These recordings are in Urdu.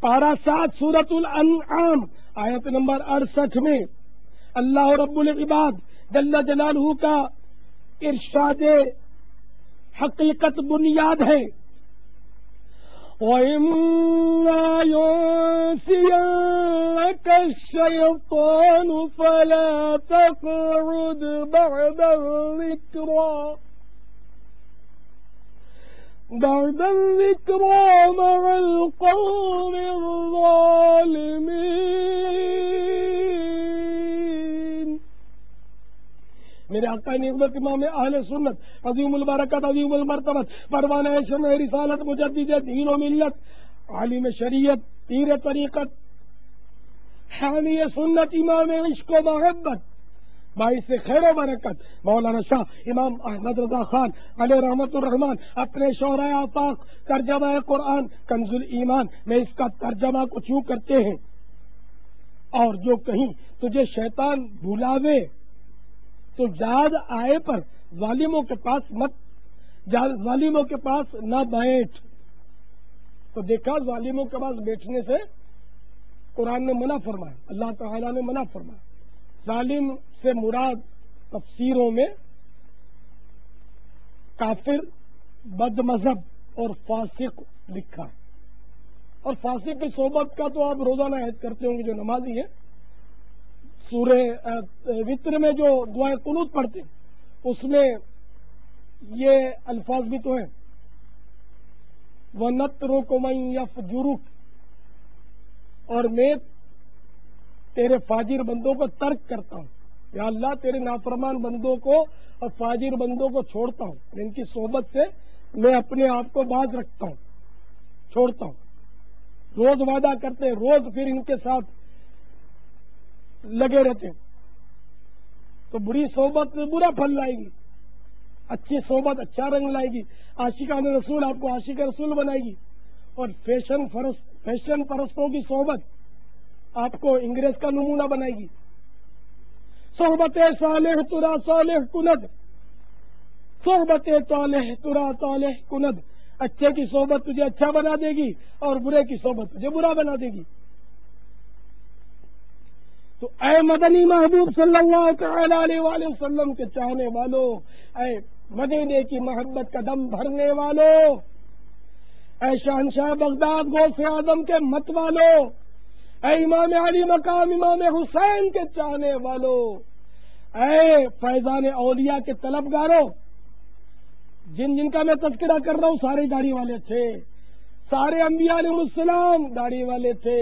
پارہ 7 سورۃ الانعام آیت نمبر 68 میں اللہ رب العباد جل جلالہ کا ارشاد حقیقت بنیاد ہے، وَإِمَّا يُنسِيَنَّكَ الشَّيْطَانُ فَلَا تَقْعُدْ بَعْدَ الذِّكْرَى مَعَ الْقَوْمِ الظَّالِمِينَ۔ میرے آقا نعمت امام اہل سنت عظیم البرکت عظیم المرتبت پروانہ شمع رسالت مجدد دین و ملت عالم شریعت پیر طریقت حامی سنت امام عشق و محبت باعث خیر و برکت مولانا شاہ امام احمد رضا خان علیہ رحمت الرحمان اپنے شعرۂ آفاق ترجمہ قرآن کنز الایمان میں اس کا ترجمہ کچھ یوں کرتے ہیں، اور جو کہیں تجھے شیطان بھلاوے تو یاد آئے پر ظالموں کے پاس نہ بیٹھ۔ تو دیکھا ظالموں کے پاس بیٹھنے سے قرآن نے منع فرمایا، اللہ تعالیٰ نے منع فرمایا۔ ظالم سے مراد تفسیروں میں کافر، بد مذہب اور فاسق لکھا ہے، اور فاسق کی صحبت کا تو آپ روزانہ عہد کرتے ہوں گے جو نمازی ہے، سورہ وتر میں جو دعائے قنوت پڑھتے اس میں یہ الفاظ بھی تو ہیں، وَنَتْرُكُ مَن يَفْجُرُكَ، اور میں تیرے فاجر بندوں کو ترک کرتا ہوں، یا اللہ تیرے نافرمان بندوں کو اور فاجر بندوں کو چھوڑتا ہوں، ان کی صحبت سے میں اپنے آپ کو باز رکھتا ہوں، چھوڑتا ہوں۔ روز وعدہ کرتے ہیں، روز پھر ان کے ساتھ لگے رہتے ہیں، تو بری صحبت برا پھل لائے گی، اچھی صحبت اچھا رنگ لائے گی، عاشقان رسول آپ کو عاشق رسول بنائے گی، اور فیشن پرستوں کی صحبت آپ کو انگریز کا نمونہ بنائے گی۔ صحبت صالح ترا صالح کند، صحبت طالح ترا طالح کند، اچھے کی صحبت تجھے اچھا بنا دے گی اور برے کی صحبت تجھے برا بنا دے گی۔ تو اے مدنی محبوب صلی اللہ تعالی علیہ وآلہ وسلم کے چاہنے والوں، اے مدینے کی محبت کا دم بھرنے والوں، اے شہنشاہ بغداد غوث اعظم کے مت والوں، اے امام علی مقام امام حسین کے چاہنے والوں، اے فیضان اولیاء کے طلبگاروں، جن کا میں تذکرہ کر رہا ہوں سارے داڑھی والے تھے، سارے انبیاء علیہ السلام داڑھی والے تھے،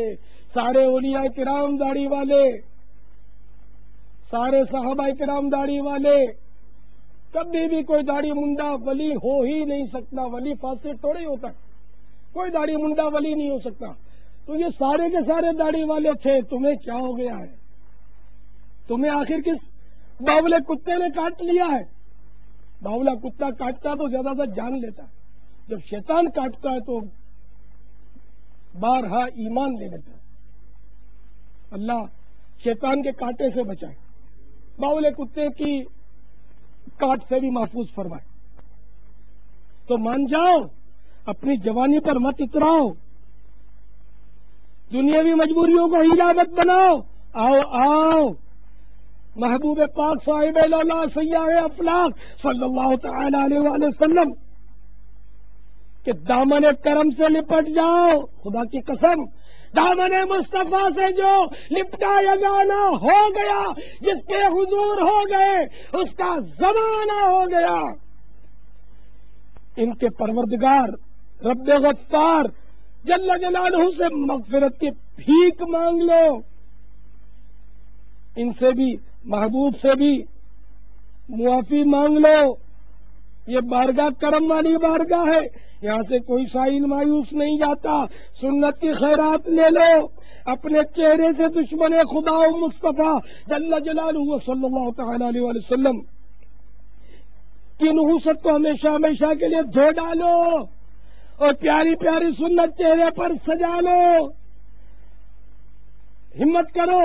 سارے اولیاء کرام داڑھی والے، سارے صحابہ کرام داڑھی والے، کبھی بھی کوئی داڑھی منڈا ولی ہو ہی نہیں سکتا، ولی فاسق تھوڑا ہی ہوتا، کوئی داڑھی منڈا ولی نہیں ہو سکتا۔ تو یہ سارے کے سارے داڑھی والے تھے، تمہیں کیا ہو گیا ہے؟ تمہیں آخر کس باولے کتے نے کاٹ لیا ہے؟ باولا کتا کاٹتا تو زیادہ تر جان لیتا ہے، جب شیطان کاٹتا ہے تو بارہا ایمان لے لیتا ہے۔ اللہ شیطان کے کاٹے سے بچائے، باولے کتے کی کاٹ سے بھی محفوظ فرمائے۔ تو مان جاؤ، اپنی جوانی پر مت اتراؤ، دنیاوی مجبوریوں کو ہیلا مت بناؤ، آؤ محبوب پاک صاحب اللہ سیاح افلاق صلی اللہ تعالی علیہ وآلہ وسلم کہ دامن کرم سے لپٹ جاؤ، خدا کی قسم دامن مصطفیٰ سے جو لپٹا یگانہ ہو گیا، جس کے حضور ہو گئے اس کا زمانہ ہو گیا۔ ان کے پروردگار رب غفار جل جلالہ سے مغفرت کی بھیک مانگ لو، ان سے بھی محبوب سے بھی معافی مانگ لو۔ یہ بارگاہ کرم والی بارگاہ ہے، یہاں سے کوئی سائل مایوس نہیں جاتا۔ سنت کی خیرات لے لو، اپنے چہرے سے دشمن خدا و مصطفیٰ جل جلالہ صلی اللہ تعالی علیہ وآلہ وسلم کی نحوست کو ہمیشہ ہمیشہ کے لیے دھو ڈالو، اور پیاری پیاری سنت چہرے پر سجا لو۔ ہمت کرو،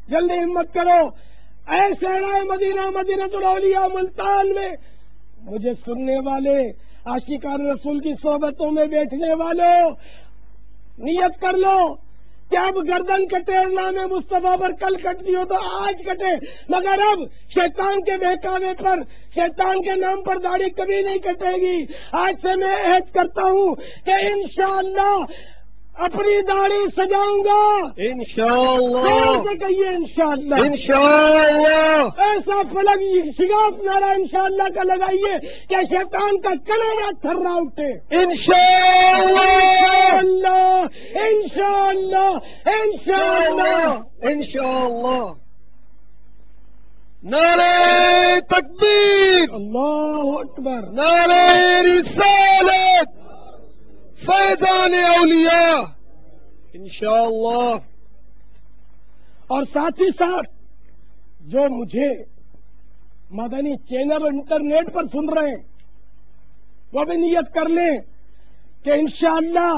جلدی ہمت کرو، اے صحرائے مدینہ مدینۃ الاولیاء ملتان میں مجھے سننے والے، عاشقان رسول کی صحبتوں میں بیٹھنے والوں، نیت کر لو کہ اب گردن کٹے نام مصطفیٰ پر کل کٹتی ہو تو آج کٹے، مگر اب شیطان کے بہکاوے پر، شیطان کے نام پر داڑھی کبھی نہیں کٹے گی۔ آج سے میں عہد کرتا ہوں کہ انشاءاللہ اپنی داڑھی سجاؤں گا، انشاءاللہ سے کہیے انشاءاللہ، انشاءاللہ ایسا فلک شگاف نعرہ انشاءاللہ کا لگائیے کہ شیطان کا کنارا تھرا اٹھے۔ انشاءاللہ انشاءاللہ انشاءاللہ انشاءاللہ۔ نعرہ تکبیر، اللہ اکبر، نعرہ رسالت، فیضان اولیاء، انشاءاللہ۔ اور ساتھ ہی ساتھ جو مجھے مدنی چینل اور انٹرنیٹ پر سن رہے ہیں وہ بھی نیت کر لیں کہ انشاءاللہ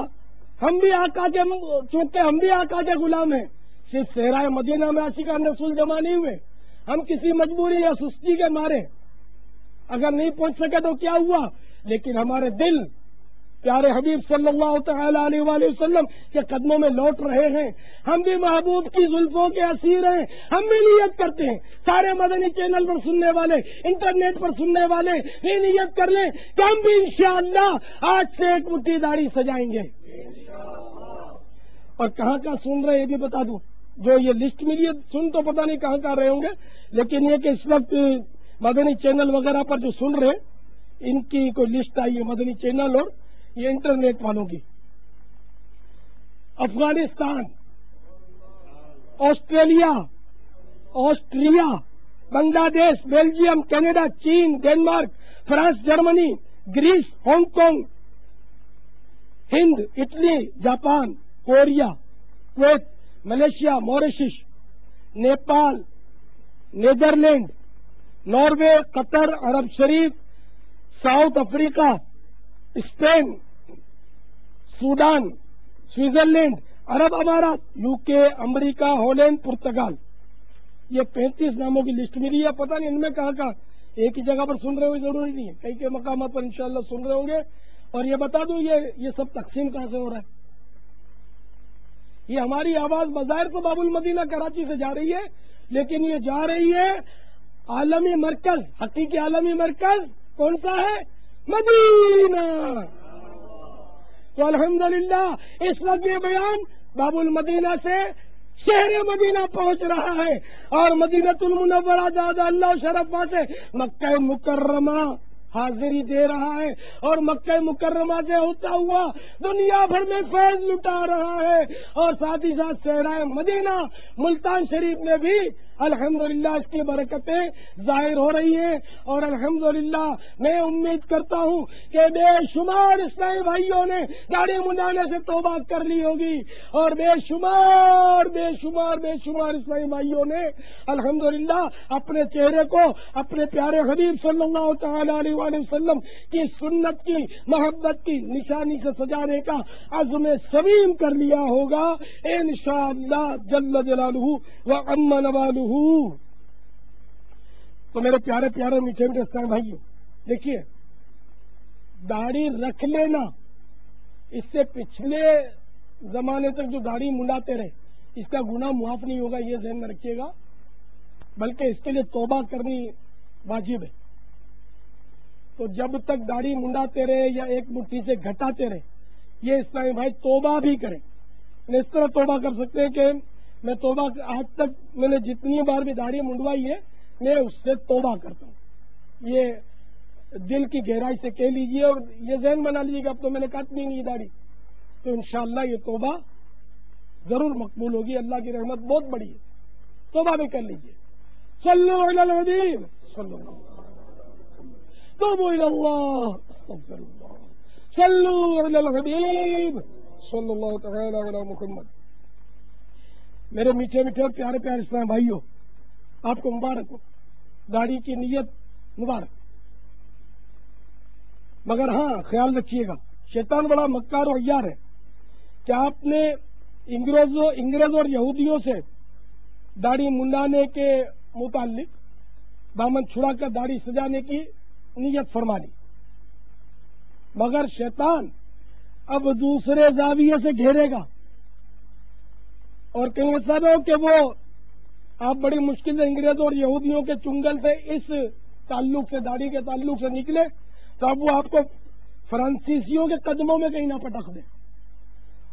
ہم بھی آقا کے، چونکہ ہم بھی آقا کے غلام ہیں، صرف صحرائے مدینہ میں عاشقان رسول جمع نہیں ہوئے، ہم کسی مجبوری یا سستی کے مارے اگر نہیں پہنچ سکے تو کیا ہوا، لیکن ہمارے دل پیارے حبیب صلی اللہ تعالی علیہ وآلہ وسلم کے قدموں میں لوٹ رہے ہیں، ہم بھی محبوب کی زلفوں کے اسیر ہیں، ہم بھی نیت کرتے ہیں، سارے مدنی چینل پر سننے والے، انٹرنیٹ پر سننے والے بھی نیت کر لیں کہ ہم بھی انشاءاللہ آج سے ایک مٹھی داڑھی سجائیں گے۔ اور کہاں کا سن رہے یہ بھی بتا دوں، جو یہ لسٹ ملی ہے سن تو پتہ نہیں کہاں کہاں رہے ہوں گے، لیکن یہ کہ اس وقت مدنی چینل وغیرہ پر جو سن رہے ان کی کوئی لسٹ آئی ہے، مدنی چینل اور یہ انٹرنیٹ والوں کی۔ Afghanistan, Australia, Austria, Bangladesh, Belgium, Canada, چین، Denmark, France, Germany, Greece, Hong Kong, Hind, Italy, Japan, Korea, Kuwait, Malaysia, Mauritius, Nepal, Netherland, Norway, Qatar, عرب شریف، South Africa, Spain, Sudan, Switzerland, عرب امارات، یو کے، امریکہ، ہالینڈ، پرتگال، یہ 35 ناموں کی لسٹ ملی ہے۔ پتہ نہیں ان میں کہاں کہاں، ایک ہی جگہ پر سن رہے ہوئے ضروری نہیں ہے، کئی کئی مقامات پر انشاءاللہ سن رہے ہوں گے۔ اور یہ بتا دوں یہ سب تقسیم کہاں سے ہو رہا ہے؟ یہ ہماری آواز بظاہر تو باب المدینہ کراچی سے جا رہی ہے، لیکن یہ جا رہی ہے عالمی مرکز، حقیقی عالمی مرکز کون سا ہے؟ مدینہ۔ تو الحمدللہ اس وقت یہ بیان باب المدینہ سے شہر مدینہ پہنچ رہا ہے، اور مدینۃ المنورہ زادہ اللہ شرفہ سے مکہ مکرمہ حاضری دے رہا ہے، اور مکہ مکرمہ سے ہوتا ہوا دنیا بھر میں فیض لٹا رہا ہے، اور ساتھ ہی ساتھ صحرائے مدینہ ملتان شریف میں بھی الحمدللہ اس کی برکتیں ظاہر ہو رہی ہیں۔ اور الحمدللہ میں امید کرتا ہوں کہ بے شمار اسلامی بھائیوں نے داڑھی منڈانے سے توبہ کر لی ہوگی، اور بے شمار اسلامی بھائیوں نے الحمدللہ اپنے چہرے کو اپنے پیارے حبیب صلی اللہ تعالی علیہ وآلہ وسلم کی سنت کی محبت کی نشانی سے سجانے کا عزم صمیم کر لیا ہوگا انشاءاللہ جل جلالہ وعم نوالہ۔ تو میرے پیارے پیارے میٹھے میٹھے اسلامی بھائیوں، دیکھیے داڑھی رکھ لینا، اس سے پچھلے زمانے تک جو داڑھی منڈاتے رہے اس کا گناہ معاف نہیں ہوگا، یہ ذہن میں رکھیے گا، بلکہ اس کے لیے توبہ کرنی واجب ہے۔ تو جب تک داڑھی منڈاتے رہے یا ایک مٹھی سے گھٹاتے رہے، یہ اسلامی بھائی توبہ بھی کریں۔ اس طرح توبہ کر سکتے ہیں کہ میں توبہ آج تک میں نے جتنی بار بھی داڑھی منڈوائی ہے میں اس سے توبہ کرتا ہوں، یہ دل کی گہرائی سے کہہ لیجئے، اور یہ ذہن بنا لیجیے کہ اب تو میں نے کاٹنی نہیں داڑھی، تو انشاءاللہ یہ توبہ ضرور مقبول ہوگی، اللہ کی رحمت بہت بڑی ہے، توبہ بھی کر لیجئے۔ صلو علی الحبیب صلی اللہ علیہ وسلم، توبوا الی اللہ، استغفر اللہ، صلو علی الحبیب صلی اللہ تعالی علی محمد۔ میرے میٹھے میٹھے اور پیارے پیارے اسلام بھائیوں، آپ کو مبارک ہو، داڑھی کی نیت مبارک، مگر ہاں خیال رکھیے گا شیطان بڑا مکار و عیار ہے کہ آپ نے انگریزوں اور یہودیوں سے داڑھی منڈانے کے متعلق دامن چھڑا کر داڑھی سجانے کی نیت فرما لی، مگر شیطان اب دوسرے زاویے سے گھیرے گا اور کہیں سر ہو کہ وہ آپ بڑی مشکل سے انگریزوں اور یہودیوں کے چنگل سے اس تعلق سے، داڑھی کے تعلق سے نکلے، تو اب وہ آپ کو فرانسیسیوں کے قدموں میں کہیں نہ پٹک دے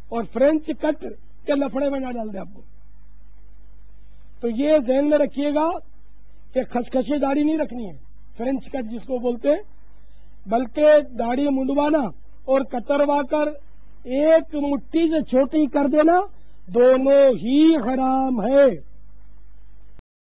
اور فرینچ کٹ کے لفڑے میں نہ ڈال دے آپ کو۔ تو یہ ذہن میں رکھیے گا کہ خشخشی داڑھی نہیں رکھنی ہے، فرینچ کٹ جس کو بولتے ہیں، بلکہ داڑھی منڈوانا اور کتروا کر ایک مٹھی سے چھوٹی کر دینا دونوں ہی حرام ہے۔